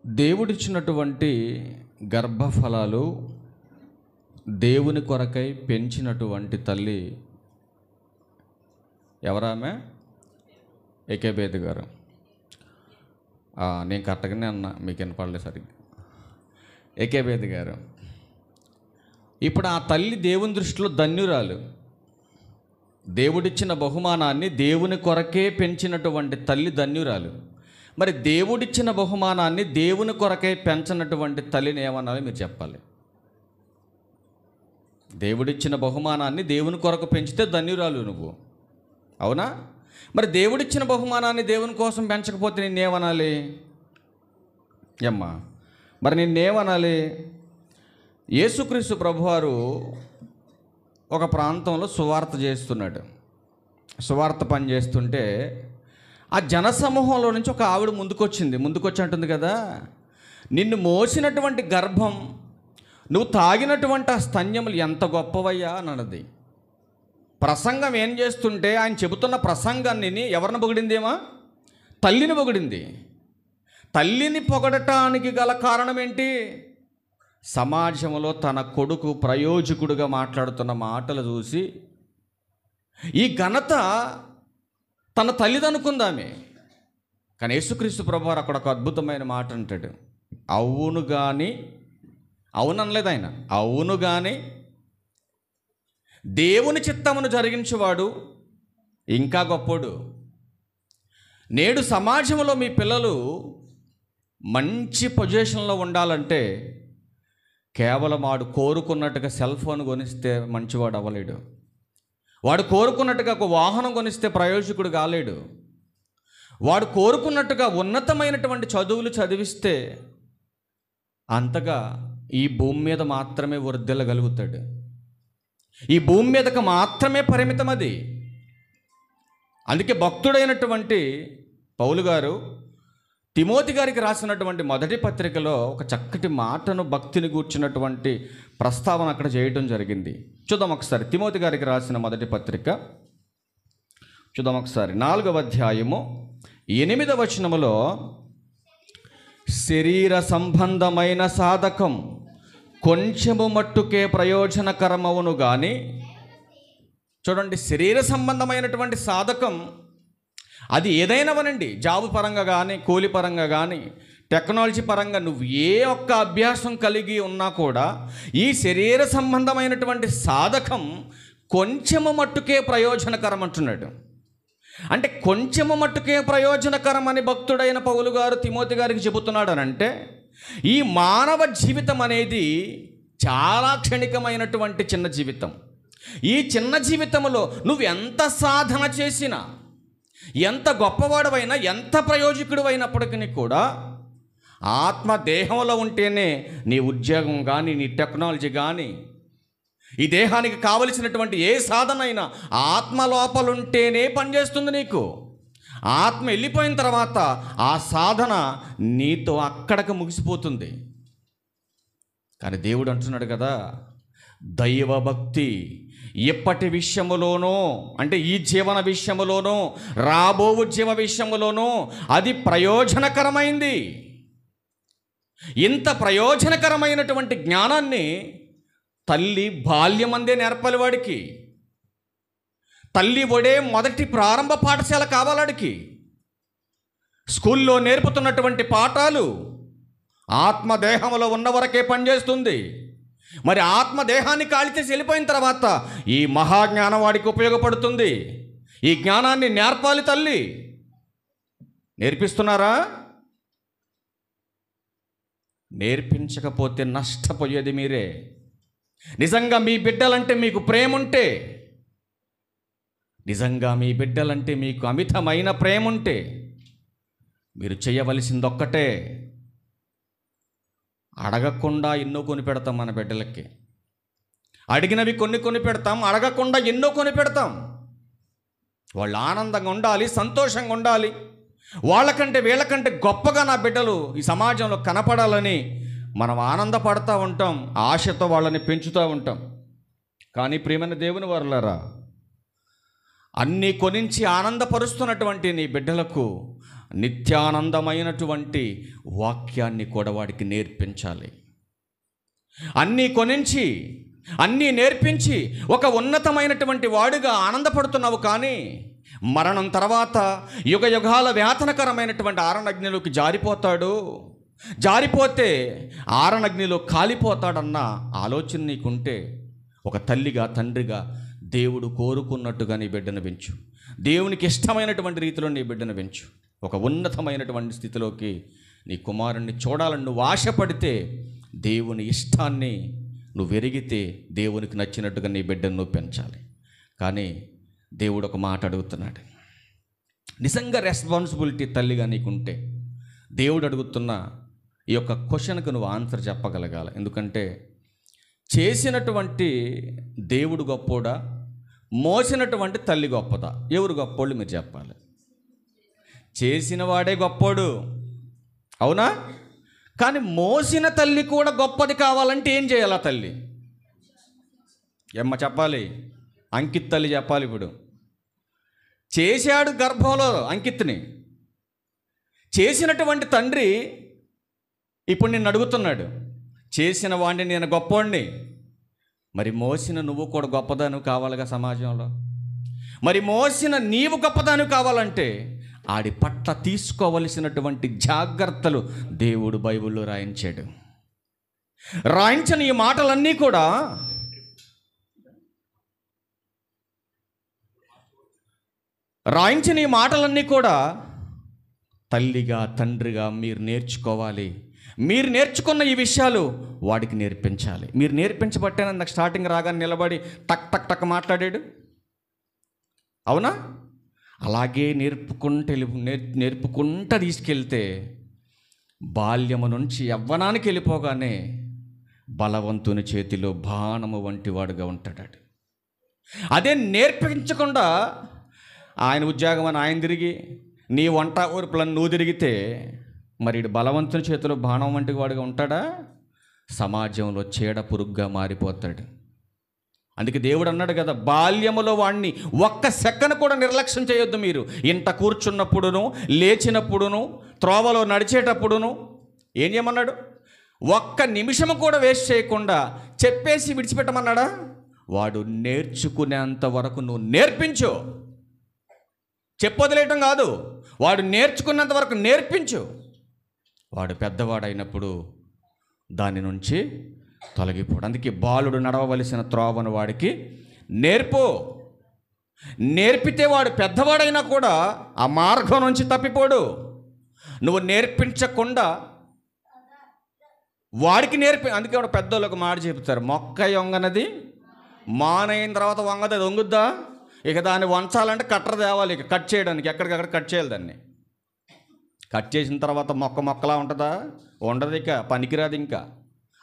దేవుడిచ్చినటువంటి గర్భఫలాలు దేవుని కొరకై పెంచినటువంటి తల్లి ఎవరామె? ఏకేబేద్ గారు. నేను కరెక్ట్గానే అన్నా, మీకు వినపడలేదు సరిగ్గా. ఏకేబేద్ గారు. ఇప్పుడు ఆ తల్లి దేవుని దృష్టిలో ధన్యురాలు. దేవుడిచ్చిన బహుమానాన్ని దేవుని కొరకే పెంచినటువంటి తల్లి ధన్యురాలు. మరి దేవుడిచ్చిన బహుమానాన్ని దేవుని కొరకే పెంచినటువంటి తల్లిని ఏమన్నారో మీరు చెప్పాలి. దేవుడిచ్చిన బహుమానాన్ని దేవుని కొరకు పెంచితే ధన్యురాలు నువ్వు, అవునా? మరి దేవుడిచ్చిన బహుమానాన్ని దేవుని కోసం పెంచకపోతే నిన్నేమనాలి? మరి నిన్నేమనాలి? యేసుక్రీస్తు ప్రభువారు ఒక ప్రాంతంలో సువార్త చేస్తున్నాడు. సువార్త పని చేస్తుంటే ఆ జనసమూహంలో నుంచి ఒక ఆవిడ ముందుకొచ్చి అంటుంది కదా, నిన్ను మోసినటువంటి గర్భం, నువ్వు తాగినటువంటి ఆ స్తన్యములు ఎంత గొప్పవయ్యా అని అన్నది. ప్రసంగం ఏం చేస్తుంటే ఆయన చెబుతున్న ప్రసంగాన్ని ఎవరిని పొగిడిందేమా? తల్లిని పొగిడింది. తల్లిని పొగడటానికి గల కారణం ఏంటి? సమాజంలో తన కొడుకు ప్రయోజకుడుగా మాట్లాడుతున్న మాటలు చూసి ఈ ఘనత తన తల్లిదనుకుందామే. కానీ యేసుక్రీస్తు ప్రభువారు అక్కడ ఒక అద్భుతమైన మాట అంటాడు. అవును కానీ, అవును అనలేదు ఆయన, అవును కానీ దేవుని చిత్తమును జరిగించేవాడు ఇంకా గొప్పోడు. నేడు సమాజంలో మీ పిల్లలు మంచి పొజిషన్లో ఉండాలంటే కేవలం వాడు కోరుకున్నట్టుగా సెల్ ఫోన్ కొనిస్తే మంచివాడు అవ్వలేడు. వాడు కోరుకున్నట్టుగా ఒక వాహనం కొనిస్తే ప్రయోజకుడు కాలేడు. వాడు కోరుకున్నట్టుగా ఉన్నతమైనటువంటి చదువులు చదివిస్తే అంతగా ఈ భూమి మీద మాత్రమే వర్ధిల్లగలుగుతాడు. ఈ భూమి మీదకు మాత్రమే పరిమితం అది. అందుకే భక్తుడైనటువంటి పౌలు గారు తిమోతి గారికి రాసినటువంటి మొదటి పత్రికలో ఒక చక్కటి మాటను, భక్తిని గూర్చినటువంటి ప్రస్తావన అక్కడ చేయటం జరిగింది. చూద్దాం ఒకసారి. తిమోతి గారికి రాసిన మొదటి పత్రిక చూద్దాం ఒకసారి. 4వ అధ్యాయము 8వ వచనములో, శరీర సంబంధమైన సాధకం కొంచెము మట్టుకే ప్రయోజనకరమవును కానీ, చూడండి, శరీర సంబంధమైనటువంటి సాధకం అది ఏదైనావనండి, జాబు పరంగా కానీ, కూలి పరంగా కానీ, టెక్నాలజీ పరంగా నువ్వు ఏ ఒక్క అభ్యాసం కలిగి ఉన్నా కూడా ఈ శరీర సంబంధమైనటువంటి సాధకం కొంచెము మట్టుకే ప్రయోజనకరం అంటున్నాడు. అంటే కొంచెము మట్టుకే ప్రయోజనకరం అని భక్తుడైన పౌలు గారు తిమోతి గారికి చెబుతున్నాడు అని అంటే, ఈ మానవ జీవితం అనేది చాలా క్షణికమైనటువంటి చిన్న జీవితం. ఈ చిన్న జీవితంలో నువ్వు ఎంత సాధన చేసినా, ఎంత గొప్పవాడవైనా, ఎంత ప్రయోజకుడు అయినప్పటికీ కూడా ఆత్మ దేహంలో ఉంటేనే నీ ఉద్యోగం కానీ, నీ టెక్నాలజీ కానీ, ఈ దేహానికి కావలసినటువంటి ఏ సాధన అయినా ఆత్మ లోపలుంటేనే పనిచేస్తుంది నీకు. ఆత్మ వెళ్ళిపోయిన తర్వాత ఆ సాధన నీతో అక్కడికి ముగిసిపోతుంది. కానీ దేవుడు అంటున్నాడు కదా, దైవభక్తి ఎప్పటి విషయములోనో, అంటే ఈ జీవన విషయములోనో, రాబో జీవ విషయములోనో అది ప్రయోజనకరమైంది. ఇంత ప్రయోజనకరమైనటువంటి జ్ఞానాన్ని తల్లి బాల్యమందే నేర్పాలి వాడికి. తల్లి ఒడే మొదటి ప్రారంభ పాఠశాల కావాలాడికి. స్కూల్లో నేర్పుతున్నటువంటి పాఠాలు ఆత్మదేహంలో ఉన్న వరకే పనిచేస్తుంది. మరి ఆత్మదేహాన్ని కాల్చి వెళ్ళిపోయిన తర్వాత ఈ మహాజ్ఞానం వాడికి ఉపయోగపడుతుంది. ఈ జ్ఞానాన్ని నేర్పాలి తల్లి. నేర్పిస్తున్నారా? నేర్పించకపోతే నష్టపోయేది మీరే. నిజంగా మీ బిడ్డలంటే మీకు ప్రేమ ఉంటే, నిజంగా మీ బిడ్డలంటే మీకు అమితమైన ప్రేమ ఉంటే మీరు చేయవలసింది ఒక్కటే, అడగకుండా ఎన్నో కొని పెడతాం మన బిడ్డలకి. అడిగినవి కొన్ని పెడతాం, అడగకుండా ఎన్నో కొని పెడతాం. వాళ్ళు ఆనందంగా ఉండాలి, సంతోషంగా ఉండాలి. వాళ్ళకంటే వీళ్ళకంటే గొప్పగా నా బిడ్డలు ఈ సమాజంలో కనపడాలని మనం ఆనందపడతా ఉంటాం, ఆశతో వాళ్ళని పెంచుతూ ఉంటాం. కానీ ప్రియమైన దేవుని వారలారా, అన్నీ కొనించి ఆనందపరుస్తున్నటువంటి నీ బిడ్డలకు నిత్యానందమైనటువంటి వాక్యాన్ని కూడా వాడికి నేర్పించాలి. అన్నీ కొనించి అన్నీ నేర్పించి ఒక ఉన్నతమైనటువంటి వాడుగా ఆనందపడుతున్నావు, కానీ మరణం తర్వాత యుగ యుగాల వేతనకరమైనటువంటి ఆరణగ్నిలోకి జారిపోతాడు. జారిపోతే ఆరణగ్నిలో కాలిపోతాడన్న ఆలోచన నీకుంటే ఒక తల్లిగా తండ్రిగా దేవుడు కోరుకున్నట్టుగా నీ బిడ్డను పెంచు. దేవునికి ఇష్టమైనటువంటి రీతిలో నీ బిడ్డను పెంచు. ఒక ఉన్నతమైనటువంటి స్థితిలోకి నీ కుమారుణ్ణి చూడాలని నువ్వు ఆశపడితే, దేవుని ఇష్టాన్ని నువ్వు ఎరిగితే, దేవునికి నచ్చినట్టుగా నీ బిడ్డను నువ్వు పెంచాలి. కానీ దేవుడు ఒక మాట అడుగుతున్నాడు. నిజంగా రెస్పాన్సిబిలిటీ తల్లిగా నీకుంటే దేవుడు అడుగుతున్న ఈ యొక్క క్వశ్చన్కు నువ్వు ఆన్సర్ చెప్పగలగాలి. ఎందుకంటే చేసినటువంటి దేవుడు గొప్పోడా, మోసినటువంటి తల్లి గొప్పదా? ఎవరు గొప్పోళ్ళు మీరు చెప్పాలి. చేసిన వాడే గొప్పోడు, అవునా? కానీ తల్లి కూడా గొప్పది కావాలంటే ఏం చేయాలి? తల్లి ఏమ్మ చెప్పాలి? అంకిత్ తల్లి చెప్పాలి. ఇప్పుడు చేశాడు గర్భంలో అంకిత్ని, చేసినటువంటి తండ్రి ఇప్పుడు నిన్ను అడుగుతున్నాడు, చేసిన వాడిని నేను గొప్పోడిని, మరి మోసిన నువ్వు కూడా గొప్పదాను కావాలిగా సమాజంలో. మరి మోసిన నీవు గొప్పదాను కావాలంటే ఆడి పట్ల తీసుకోవలసినటువంటి జాగ్రత్తలు దేవుడు బైబిల్లో రాయించాడు. రాయించిన ఈ మాటలన్నీ కూడా తల్లిగా తండ్రిగా మీరు నేర్చుకోవాలి. మీరు నేర్చుకున్న ఈ విషయాలు వాడికి నేర్పించాలి. మీరు నేర్పించబట్టేనా నాకు స్టార్టింగ్ రాగానే నిలబడి టక్ టక్ టక్ మాట్లాడాడు, అవునా? అలాగే నేర్పుకుంటూ తీసుకెళ్తే బాల్యము నుంచి యవ్వనానికి వెళ్ళిపోగానే బలవంతుని చేతిలో బాణము వంటి వాడుగా ఉంటాడు. అదే నేర్పించకుండా ఆయన ఉద్యోగం అని ఆయన తిరిగి, నీ వంట ఊర్పులను నువ్వు తిరిగితే మరి బలవంతుని చేతిలో బాణం వంటి వాడుగా ఉంటాడా? సమాజంలో చీడ పురుగుగా మారిపోతాడు. అందుకే దేవుడు అన్నాడు కదా, బాల్యములో వాడిని ఒక్క సెకండ్ కూడా నిర్లక్ష్యం చేయొద్దు. మీరు ఇంట కూర్చున్నప్పుడును, లేచినప్పుడును, త్రోవలో నడిచేటప్పుడును ఏం చేయమన్నాడు? ఒక్క నిమిషము కూడా వేస్ట్ చేయకుండా చెప్పేసి విడిచిపెట్టమన్నాడా? వాడు నేర్చుకునేంత వరకు నువ్వు నేర్పించు. చెప్పొదిలేయటం కాదు, వాడు నేర్చుకున్నంత వరకు నేర్పించు. వాడు పెద్దవాడైనప్పుడు దాని నుంచి తొలగిపోడు. అందుకే బాలుడు నడవవలసిన త్రోవను వాడికి నేర్పితే వాడు పెద్దవాడైనా కూడా ఆ మార్గం నుంచి తప్పిపోడు. నువ్వు నేర్పించకుండా వాడికి అందుకే వాడు పెద్దోళ్ళకు మాట చెప్తారు, మొక్క వంగనది మానైన తర్వాత వంగది, అది వంగుద్దా? ఇక దాన్ని వంచాలంటే కట్టర్ తేవాలి, ఇక కట్ చేయడానికి ఎక్కడికక్కడ కట్ చేయాలి. దాన్ని కట్ చేసిన తర్వాత మొక్కలా ఉంటుందా? ఉండదు, ఇక పనికిరాదు ఇంకా.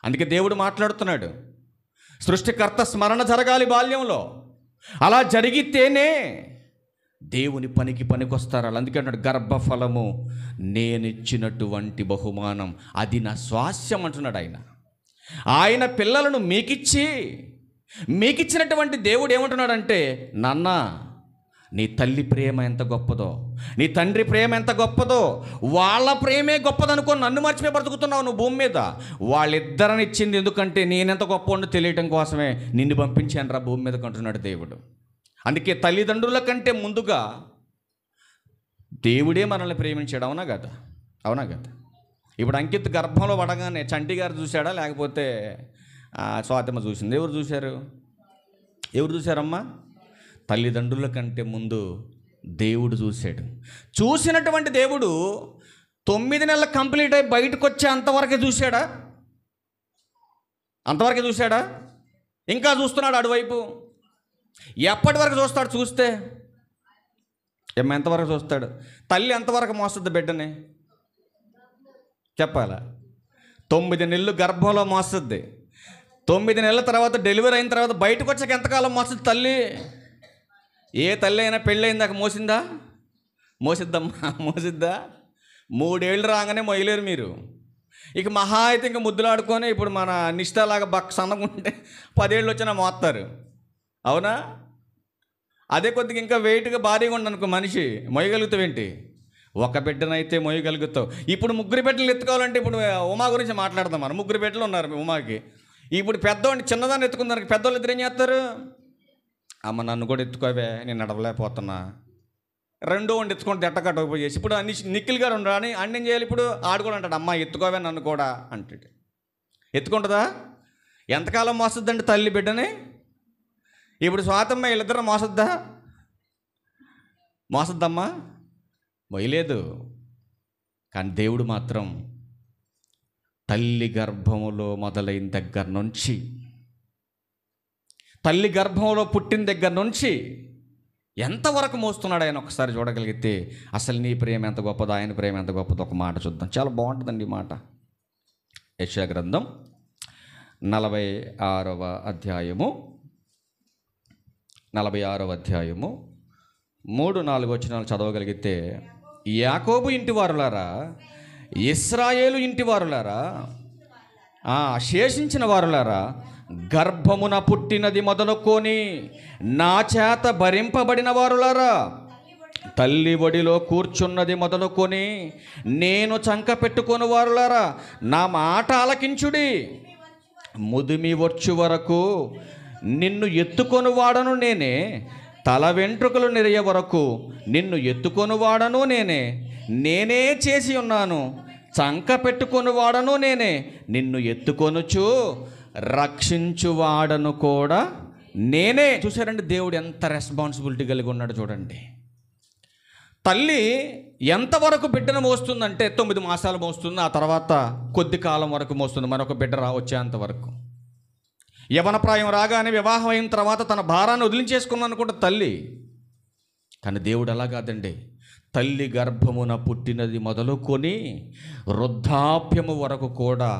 అందుకే దేవుడు మాట్లాడుతున్నాడు, సృష్టికర్త స్మరణ జరగాలి బాల్యంలో. అలా జరిగితేనే దేవుని పనికొస్తారు వాళ్ళు. అందుకే అన్నాడు, గర్భఫలము నేనిచ్చినటువంటి బహుమానం అది నా స్వాస్యం అంటున్నాడు ఆయన. ఆయన పిల్లలను మీకిచ్చినటువంటి దేవుడు ఏమంటున్నాడంటే, నాన్న నీ తల్లి ప్రేమ ఎంత గొప్పదో, నీ తండ్రి ప్రేమ ఎంత గొప్పదో, వాళ్ళ ప్రేమే గొప్పదనుకో నన్ను మర్చిపోయి బ్రతుకుతున్నావు నువ్వు భూమి మీద. వాళ్ళిద్దరిని ఇచ్చింది ఎందుకంటే నేనెంత గొప్ప తెలియటం కోసమే నిన్ను పంపించాను రా భూమి మీదకి అంటున్నాడు దేవుడు. అందుకే తల్లిదండ్రుల కంటే ముందుగా దేవుడే మనల్ని ప్రేమించాడు. అవునా కదా? ఇప్పుడు అంకిత్ గర్భంలో పడగానే చంటి గారు చూశాడా, లేకపోతే స్వాతమ్మ చూసింది? ఎవరు చూశారమ్మా? తల్లిదండ్రుల కంటే ముందు దేవుడు చూశాడు. చూసినటువంటి దేవుడు 9 నెలలు కంప్లీట్ అయి బయటకు వచ్చే అంతవరకే చూశాడా? ఇంకా చూస్తున్నాడు అటువైపు. ఎప్పటి వరకు చూస్తాడు? చూస్తే ఎంతవరకు చూస్తాడు? తల్లి ఎంతవరకు మోస్తుంది బిడ్డని చెప్పాలా? 9 నెలలు గర్భంలో మోస్తుంది. 9 నెలల తర్వాత డెలివరీ అయిన తర్వాత బయటకు వచ్చాక ఎంతకాలం మోస్తుంది తల్లి? ఏ తల్లి అయినా పెళ్ళయిందాక మోసిద్దా? 3 ఏళ్ళు రాగానే మొయ్యలేరు మీరు. ఇక మహా అయితే ఇంకా ముద్దులాడుకొని ఇప్పుడు మన నిష్ఠలాగా సన్నగుంటే 10 ఏళ్ళు వచ్చినా మోస్తారు, అవునా? అదే కొద్దిగా ఇంకా వెయిట్గా భారీగా ఉండనుకో మనిషి మొయ్యగలుగుతావేంటి? ఒక బిడ్డనైతే మోయగలుగుతావు. ఇప్పుడు ముగ్గురు బిడ్డలు ఎత్తుకోవాలంటే, ఇప్పుడు ఉమా గురించి మాట్లాడదాం మనం. ముగ్గురు బిడ్డలు ఉన్నారు ఉమాకి. ఇప్పుడు పెద్దవాడిని చిన్నదాన్ని ఎత్తుకుందానికి పెద్దవాళ్ళు ఇద్దరు ఏం చేస్తారు? అమ్మ నన్ను కూడా ఎత్తుకోవే, నేను నడవలేకపోతున్నా. రెండో వాడిని ఎత్తుకుంటే ఎట్టకట్టకపోయి చేసి ఇప్పుడు నిఖిల్ గారు ఉండరు అని అన్ని ఏం చేయాలి? ఇప్పుడు ఆడు కూడా అంటాడు, అమ్మ ఎత్తుకోవే నన్ను కూడా అంటాడు. ఎత్తుకుంటుందా? ఎంతకాలం మోస్తుందండి తల్లి బిడ్డని? ఇప్పుడు స్వాతమ్మ వీళ్ళిద్దరు మోసద్దా? మోసద్దమ్మా? మొయ్యలేదు. కానీ దేవుడు మాత్రం తల్లి గర్భములో మొదలైన దగ్గర నుంచి, తల్లి గర్భంలో పుట్టిన దగ్గర నుంచి ఎంతవరకు మోస్తున్నాడు ఆయన ఒకసారి చూడగలిగితే, అసలు నీ ప్రేమ ఎంత గొప్పదో, ఆయన ప్రేమ ఎంత గొప్పదో ఒక మాట చూద్దాం. చాలా బాగుంటుందండి ఈ మాట. యెషయా గ్రంథం 46వ అధ్యాయము 3-4 వచనాలు చదవగలిగితే, యాకోబు ఇంటి వారులారా, ఇశ్రాయేలు ఇంటి వారులారా, శేషించిన వారులారా, గర్భమున పుట్టినది మొదలుకొని నా చేత భరింపబడిన వారులారా, తల్లి ఒడిలో కూర్చున్నది మొదలుకొని నేను చంక పెట్టుకొని వారులారా, నా మాట ఆలకించుడి. ముదిమి వచ్చు వరకు నిన్ను ఎత్తుకొని వాడను నేనే, తల వెంట్రుకలు నెరియ వరకు నిన్ను ఎత్తుకొని వాడను నేనే చేసి ఉన్నాను. చంక పెట్టుకొని వాడను నేనే, నిన్ను ఎత్తుకొనుచు రక్షించువాడను కూడా నేనే. చూసారండి దేవుడు ఎంత రెస్పాన్సిబిలిటీ కలిగి ఉన్నాడు చూడండి. తల్లి ఎంతవరకు బిడ్డను మోస్తుందంటే 9 మాసాలు మోస్తుంది, ఆ తర్వాత కొద్ది కాలం వరకు మోస్తుంది, మరొక బిడ్డ వచ్చేంతవరకు. యవన ప్రాయం రాగానే వివాహం అయిన తర్వాత తన భారాన్ని వదిలించేసుకున్నాను అనుకుంటే తల్లి. కానీ దేవుడు అలా కాదండి. తల్లి గర్భమున పుట్టినది మొదలుకొని వృద్ధాప్యము వరకు కూడా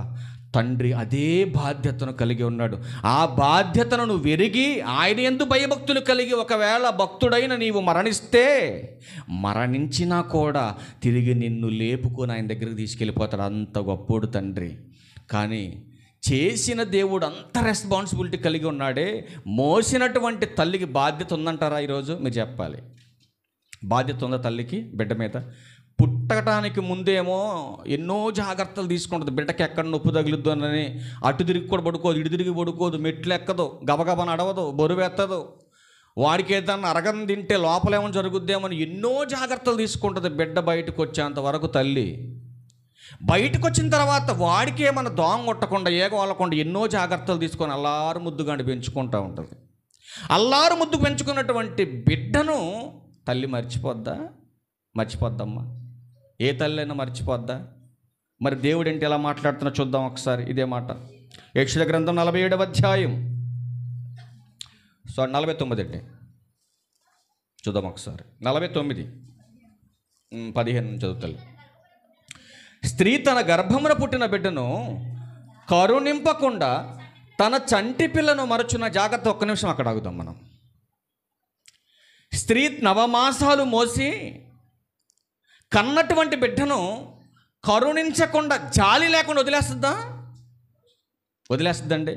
తండ్రి అదే బాధ్యతను కలిగి ఉన్నాడు. ఆ బాధ్యతను నువ్వు ఎరిగి ఆయన యందు భయభక్తులు కలిగి ఒకవేళ భక్తుడైన నీవు మరణించినా కూడా తిరిగి నిన్ను లేపుకొని ఆయన దగ్గరికి తీసుకెళ్ళిపోతాడు. అంత గొప్పోడు తండ్రి. కానీ చేసిన దేవుడు అంత రెస్పాన్సిబిలిటీ కలిగి ఉన్నాడే, మోసినటువంటి తల్లికి బాధ్యత ఉందంటారా? ఈరోజు మీరు చెప్పాలి. బాధ్యత ఉందా తల్లికి బిడ్డ మీద? పుట్టడానికి ముందేమో ఎన్నో జాగ్రత్తలు తీసుకుంటుంది. బిడ్డకి ఎక్కడ నొప్పి తగులుద్దు అని అటు తిరిగి కూడా పడుకోదు, ఇటు తిరిగి పడుకోదు, మెట్లు ఎక్కదు, గబగబా నడవదు, బరువెత్తదు. వాడికి ఏదన్నా అరగం తింటే లోపలేమో జరుగుద్దేమో అని ఎన్నో జాగ్రత్తలు తీసుకుంటుంది బిడ్డ బయటకు వచ్చేంత వరకు తల్లి. బయటకు వచ్చిన తర్వాత వాడికి ఏమన్నా దోమ కొట్టకుండా, ఏగ వాళ్ళకుండా ఎన్నో జాగ్రత్తలు తీసుకొని అల్లారు ముద్దుగాండి పెంచుకుంటూ ఉంటుంది. అల్లారు ముద్దు పెంచుకున్నటువంటి బిడ్డను తల్లి మర్చిపోద్దమ్మా? ఏ తల్లి అయినా మర్చిపోద్దా? మరి దేవుడు ఏంటి ఎలా మాట్లాడుతున్నా చూద్దాం ఒకసారి ఇదే మాట. యెషయా గ్రంథం 47వ అధ్యాయం 49 అండి, చూద్దాం ఒకసారి. 49:15 చదువుతాను. స్త్రీ తన గర్భమున పుట్టిన బిడ్డను కరుణింపకుండా తన చంటి పిల్లను మరచున్న జాగ్రత్త. ఒక్క నిమిషం అక్కడ ఆగుదాం మనం. స్త్రీ 9 మాసాలు మోసి కన్నటువంటి బిడ్డను కరుణించకుండా, జాలి లేకుండా వదిలేస్తుందండి?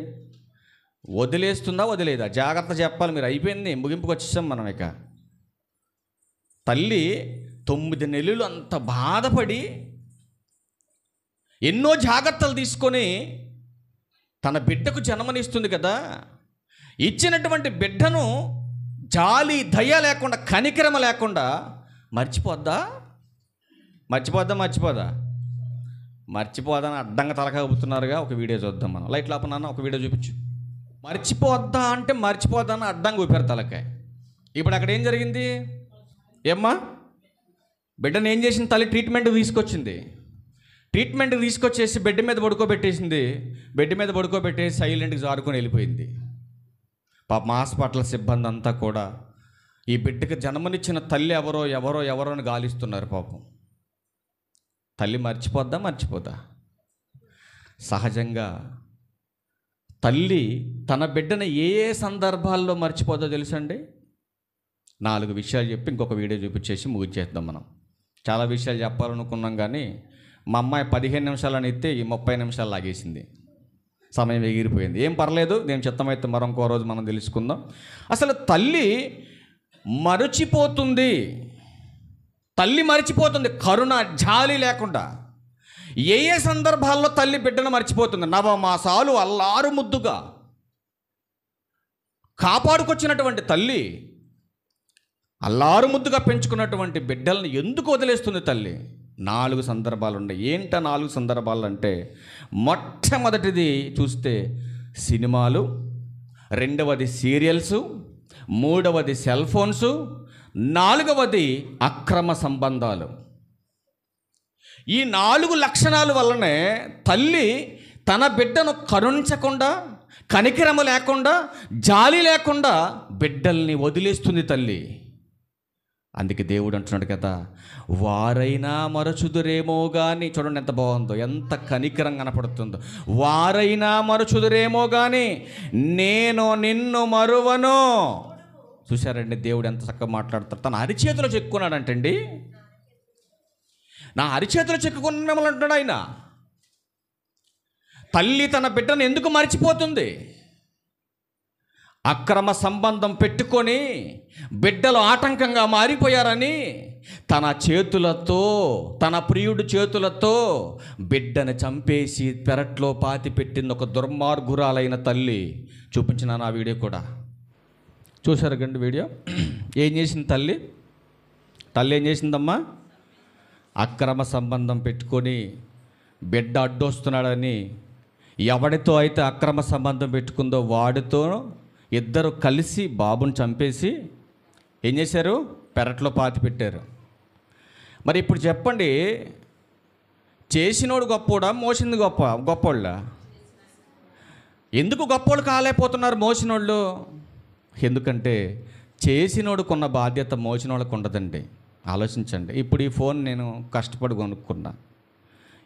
వదిలేస్తుందా వదిలేదా? జాగ్రత్త చెప్పాలి మీరు. అయిపోయింది, ముగింపుకి వచ్చేసాం మనం. ఇక తల్లి 9 నెలలు అంత బాధపడి ఎన్నో జాగ్రత్తలు తీసుకొని తన బిడ్డకు జన్మనిస్తుంది కదా. ఇచ్చినటువంటి బిడ్డను జాలి దయ లేకుండా, కనికరమ లేకుండా మర్చిపోదని అడ్డంగా తలకాపుతున్నారుగా. ఒక వీడియో చూద్దాం మనం. లైట్ లోపల ఒక వీడియో చూపించు. మర్చిపోద్దా అంటే మర్చిపోద్దని అడ్డంగా ఊపారు తలకాయ. ఇప్పుడు అక్కడ ఏం జరిగింది? ఏమ్మా, బిడ్డను ఏం చేసింది తల్లి? ట్రీట్మెంట్ తీసుకొచ్చేసి బెడ్ మీద పడుకోబెట్టేసింది. బెడ్ మీద పడుకోబెట్టేసి సైలెంట్గా జారుకొని వెళ్ళిపోయింది. పాపం హాస్పిటల్ సిబ్బంది అంతా కూడా ఈ బిడ్డకి జన్మనిచ్చిన తల్లి ఎవరో అని గాలిస్తున్నారు. పాపం తల్లి మర్చిపోదా? సహజంగా తల్లి తన బిడ్డను ఏ సందర్భాల్లో మర్చిపోద్దో తెలుసండి? 4 విషయాలు చెప్పి ఇంకొక వీడియో చూపించేసి ముగించేద్దాం మనం. చాలా విషయాలు చెప్పాలనుకున్నాం కానీ మా అమ్మాయి 15 నిమిషాలని ఇస్తే ఈ 30 నిమిషాలు లాగేసింది. సమయం ఎగిరిపోయింది. ఏం పర్లేదు, నేను చిత్తమైతే మరొక రోజు మనం తెలుసుకుందాం. అసలు తల్లి మరచిపోతుంది. తల్లి మర్చిపోతుంది కరుణ, జాలి లేకుండా. ఏ ఏ సందర్భాల్లో తల్లి బిడ్డను మర్చిపోతుంది? నవమాసాలు అల్లారు ముద్దుగా కాపాడుకొచ్చినటువంటి తల్లి, అల్లారు ముద్దుగా పెంచుకున్నటువంటి బిడ్డలను ఎందుకు వదిలేస్తుంది తల్లి? 4 సందర్భాలు ఉన్నాయి. ఏంట 4 సందర్భాలు అంటే, మొట్టమొదటిది చూస్తే సినిమాలు, రెండవది సీరియల్స్, మూడవది సెల్ ఫోన్స్, 4వది అక్రమ సంబంధాలు. ఈ 4 లక్షణాల వల్లనే తల్లి తన బిడ్డను కరుణించకుండా, కనికరము లేకుండా, జాలి లేకుండా బిడ్డల్ని వదిలేస్తుంది తల్లి. అందుకే దేవుడు అంటున్నాడు కదా, వారైనా మరచుదురేమో కానీ, చూడండి ఎంత బాగుందో, ఎంత కనికరం కనపడుతుందో. వారైనా మరచుదురేమో కానీ నేను నిన్ను మరువను. చూశారండి దేవుడు ఎంత చక్కగా మాట్లాడతాడు. తన అరిచేతిలో చెక్కున్నాడంటండి. నా అరిచేతిలో చెక్కుకున్న మిమ్మల్ని అంటాడు ఆయన. తల్లి తన బిడ్డను ఎందుకు మర్చిపోతుంది? అక్రమ సంబంధం పెట్టుకొని బిడ్డలు ఆటంకంగా మారిపోయారని తన చేతులతో, తన ప్రియుడి చేతులతో బిడ్డను చంపేసి పెరట్లో పాతి పెట్టింది ఒక దుర్మార్గురాలైన తల్లి. చూపించిన నా వీడియో కూడా చూసారు కండి వీడియో. ఏం చేసింది తల్లి? ఏం చేసిందమ్మా? అక్రమ సంబంధం పెట్టుకొని బిడ్డ అడ్డొస్తున్నాడని ఎవడితో అయితే అక్రమ సంబంధం పెట్టుకుందో వాడితో ఇద్దరు కలిసి బాబుని చంపేసి ఏం చేశారు? పెరట్లో పాతి పెట్టారు. మరి ఇప్పుడు చెప్పండి, చేసినోడు గొప్పోడా, మోసింది గొప్పోళ్ళ? ఎందుకు గొప్పోళ్ళు కాలేకపోతున్నారు మోసినోళ్ళు? ఎందుకంటే చేసినోడుకున్న బాధ్యత మోసినోళ్ళకు ఉండదండి. ఆలోచించండి. ఇప్పుడు ఈ ఫోన్ నేను కష్టపడి కొనుక్కున్నా.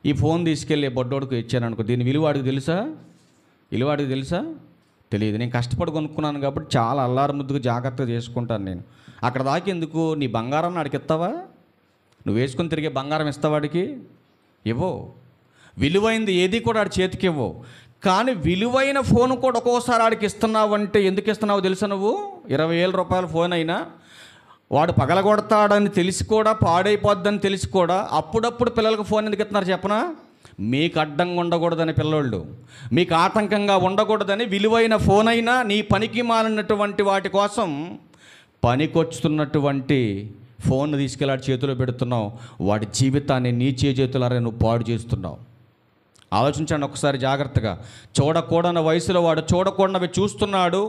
ఈ ఫోన్ తీసుకెళ్ళి బొడ్డోడికి ఇచ్చాను అనుకో, దీని విలువాడికి తెలుసా? తెలియదు. నేను కష్టపడి కొనుక్కున్నాను కాబట్టి చాలా అల్లారు ముద్దుగా జాగ్రత్తగా చేసుకుంటాను నేను. అక్కడ దాకా ఎందుకు? నీ బంగారం ఆడికి ఇస్తావా? నువ్వు వేసుకొని తిరిగే బంగారం ఇస్తావాడికి? ఇవ్వో. విలువైంది ఏది కూడా ఆడి చేతికి ఇవ్వవు. కానీ విలువైన ఫోన్ కూడా ఒక్కోసారి ఆడికి ఇస్తున్నావు అంటే ఎందుకు ఇస్తున్నావో తెలుసా? నువ్వు 20,000 రూపాయల ఫోన్ అయినా వాడు పగలగొడతాడని తెలిసి కూడా, పాడైపోద్దని తెలిసి కూడా అప్పుడప్పుడు పిల్లలకు ఫోన్ ఎందుకు ఇస్తున్నారు చెప్పనా? మీకు అడ్డంగా ఉండకూడదని, పిల్లోళ్ళు మీకు ఆటంకంగా ఉండకూడదని విలువైన ఫోన్ అయినా నీ పనికి మాలినటువంటి వాటి కోసం పనికొచ్చుతున్నటువంటి ఫోన్ తీసుకెళ్ళాడు చేతిలో పెడుతున్నావు. వాడి జీవితాన్ని నీ చేతులారా నువ్వు పాడు చేస్తున్నావు. ఆలోచించండి ఒకసారి జాగ్రత్తగా. చూడకూడని వయసులో వాడు చూడకూడనివి చూస్తున్నాడు.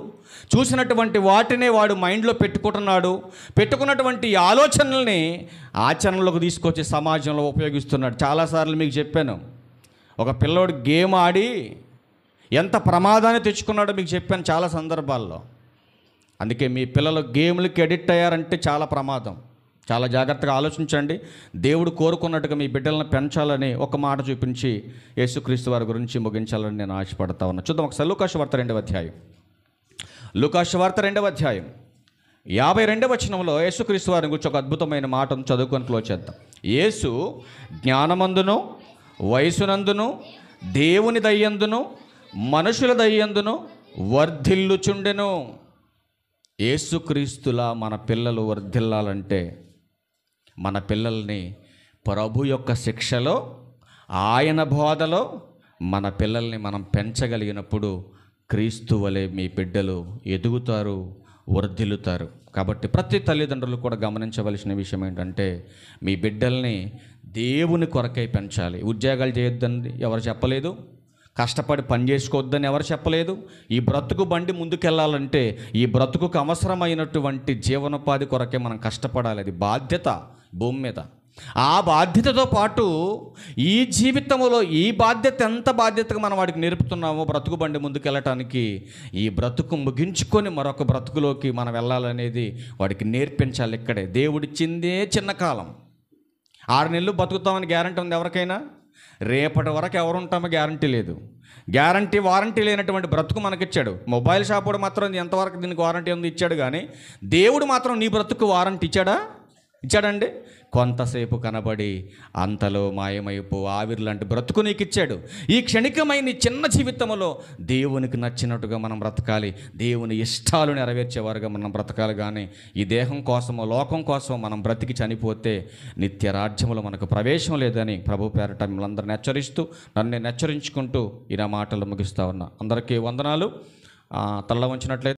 చూసినటువంటి వాటినే వాడు మైండ్లో పెట్టుకున్నటువంటి ఆలోచనల్ని ఆచరణలోకి తీసుకొచ్చి సమాజంలో ఉపయోగిస్తున్నాడు. చాలాసార్లు మీకు చెప్పాను, ఒక పిల్లోడు గేమ్ ఆడి ఎంత ప్రమాదాన్ని తెచ్చుకున్నాడో మీకు చెప్పాను చాలా సందర్భాల్లో. అందుకే మీ పిల్లలు గేమ్లకి అడిక్ట్ అయ్యారంటే చాలా ప్రమాదం. చాలా జాగ్రత్తగా ఆలోచించండి. దేవుడు కోరుకున్నట్టుగా మీ బిడ్డలను పెంచాలని ఒక మాట చూపించి యేసుక్రీస్తు వారి గురించి ముగించాలని నేను ఆశపడతా ఉన్నా. చూద్దాం ఒకసారి లూకాసు వార్త 2వ అధ్యాయం. లూకాసు వార్త 2వ అధ్యాయం 52వ వచనంలో యేసుక్రీస్తు వారి గురించి ఒక అద్భుతమైన మాటను చదువుకొని క్లోజ్ చేద్దాం. యేసు జ్ఞానమందును, వయసునందును, దేవుని దయ్యందును, మనుషుల దయ్యందును వర్ధిల్లుచుండెను. యేసుక్రీస్తులా మన పిల్లలు వర్ధిల్లాలంటే మన పిల్లల్ని ప్రభు యొక్క శిక్షలో, ఆయన బోధలో మన పిల్లల్ని మనం పెంచగలిగినప్పుడు క్రీస్తు వలె మీ బిడ్డలు ఎదుగుతారు, వర్ధిల్లుతారు. కాబట్టి ప్రతి తల్లిదండ్రులు కూడా గమనించవలసిన విషయం ఏంటంటే, మీ బిడ్డల్ని దేవుని కొరకై పెంచాలి. ఉద్యోగాలు చేయొద్దని ఎవరు చెప్పలేదు, కష్టపడి పని చేసుకోవద్దని ఎవరు చెప్పలేదు. ఈ బ్రతుకు బండి ముందుకెళ్ళాలంటే ఈ బ్రతుకుకు అవసరమైనటువంటి జీవనోపాధి కొరకే మనం కష్టపడాలి. అది బాధ్యత భూమి మీద. ఆ బాధ్యతతో పాటు ఈ జీవితంలో ఈ బాధ్యత ఎంత బాధ్యతగా మనం వాడికి నేర్పుతున్నామో బ్రతుకు బండి ముందుకెళ్ళటానికి, ఈ బ్రతుకు ముగించుకొని మరొక బ్రతుకులోకి మనం వెళ్ళాలనేది వాడికి నేర్పించాలి. ఇక్కడే దేవుడిచ్చిందే చిన్న కాలం. 6 నెలలు బతుకుతామని గ్యారంటీ ఉంది ఎవరికైనా? రేపటి వరకు ఎవరు ఉంటామో గ్యారంటీ లేదు. వారంటీ లేనటువంటి బ్రతుకు మనకిచ్చాడు. మొబైల్ షాప్ వాడు మాత్రం ఎంతవరకు దీనికి వారంటీ ఉంది ఇచ్చాడు, కానీ దేవుడు మాత్రం నీ బ్రతుకు వారంటీ ఇచ్చాడా? ఇచ్చాడండి. కొంతసేపు కనబడి అంతలో మాయమైపో ఆవిరి లాంటి బ్రతుకు నీకు ఇచ్చాడు. ఈ క్షణికమైన ఈ చిన్న జీవితంలో దేవునికి నచ్చినట్టుగా మనం బ్రతకాలి, దేవుని ఇష్టాలు నెరవేర్చేవారుగా మనం బ్రతకాలి. కానీ ఈ దేహం కోసమో లోకం కోసం మనం బ్రతికి చనిపోతే నిత్య రాజ్యములో మనకు ప్రవేశం లేదని ప్రభు పేరట మిమ్మల్ని అందరిని హెచ్చరిస్తూ, నన్ను నేను హెచ్చరించుకుంటూ ఈ నా మాటలు ముగిస్తా ఉన్నా. అందరికీ వందనాలు. తల్ల వంచినట్లయితే